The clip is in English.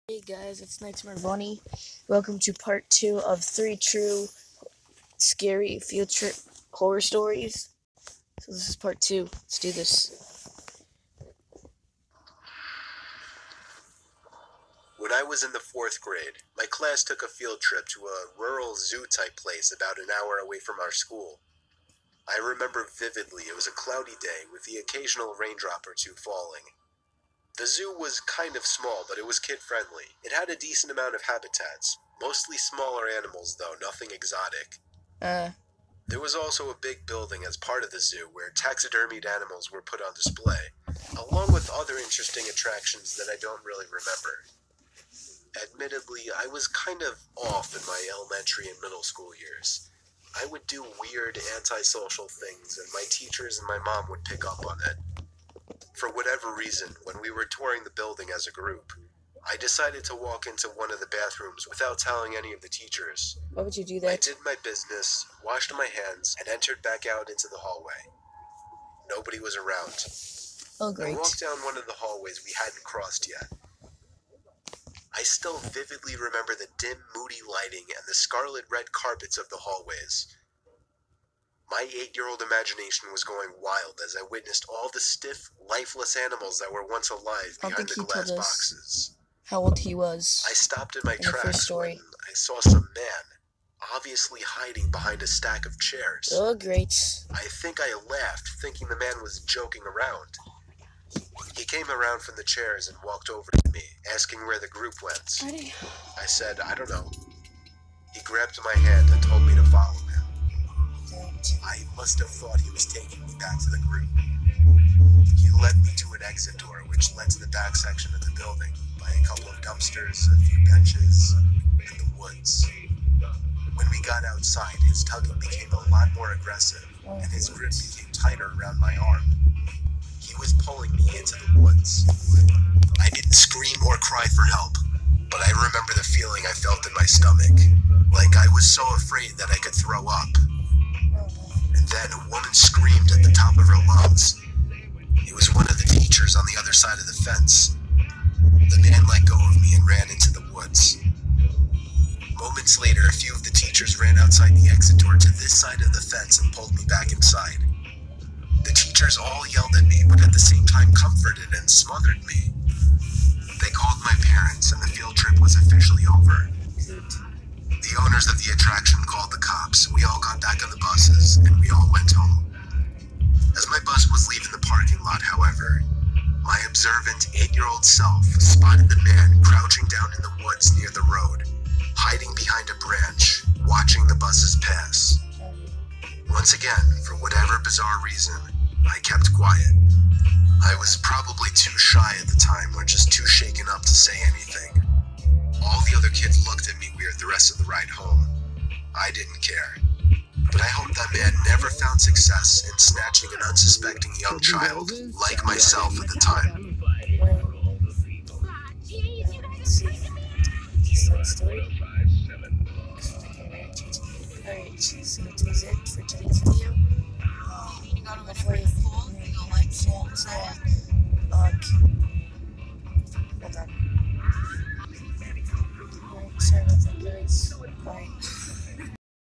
Hey guys, it's Nightmare Bunny. Welcome to part 2 of 3 true scary field trip horror stories. So this is part 2. Let's do this. When I was in the 4th grade, my class took a field trip to a rural zoo-type place about an hour away from our school. I remember vividly it was a cloudy day with the occasional raindrop or two falling. The zoo was kind of small, but it was kid-friendly. It had a decent amount of habitats, mostly smaller animals though, nothing exotic. There was also a big building as part of the zoo where taxidermied animals were put on display, along with other interesting attractions that I don't really remember. Admittedly, I was kind of off in my elementary and middle school years. I would do weird antisocial things, and my teachers and my mom would pick up on it. For whatever reason, when we were touring the building as a group, I decided to walk into one of the bathrooms without telling any of the teachers. Why would you do that? I did my business, washed my hands, and entered back out into the hallway. Nobody was around. Oh, great. I walked down one of the hallways we hadn't crossed yet. I still vividly remember the dim, moody lighting and the scarlet-red carpets of the hallways. My 8-year-old imagination was going wild as I witnessed all the stiff, lifeless animals that were once alive behind the glass boxes. How old he was. I stopped in my the first tracks story. when I saw some man, obviously hiding behind a stack of chairs. Oh, great. I think I laughed, thinking the man was joking around. He came around from the chairs and walked over to me, asking where the group went. I said, I don't know. He grabbed my hand and told me to follow him. I must have thought he was taking me back to the group. He led me to an exit door which led to the back section of the building by a couple of dumpsters, a few benches, and the woods. When we got outside, his tugging became a lot more aggressive, and his grip became tighter around my arm. He was pulling me into the woods. I didn't scream or cry for help, but I remember the feeling I felt in my stomach, like I was so afraid that I could throw up. And then a woman screamed at the top of her lungs. It was one of the teachers on the other side of the fence. The man let go of me and ran into the woods. Moments later, a few of the teachers ran outside the exit door to this side of the fence and pulled me back inside. The teachers all yelled at me, but at the same time comforted and smothered me. They called my parents, and the field trip was officially over. The owners of the attraction called the cops. We all got back on the buses, and we all went home. As my bus was leaving the parking lot, however, my observant 8-year-old self spotted the man crouching down in the woods near the road, hiding behind a branch, watching the buses pass. Once again, for whatever bizarre reason, I kept quiet. I was probably too shy at the time or just too shaken up to say anything. All the other kids looked at me weird the rest of the ride home. I didn't care. But I hope that man never found success in snatching an unsuspecting young child like myself at the time. Alright, so that was it for today's video.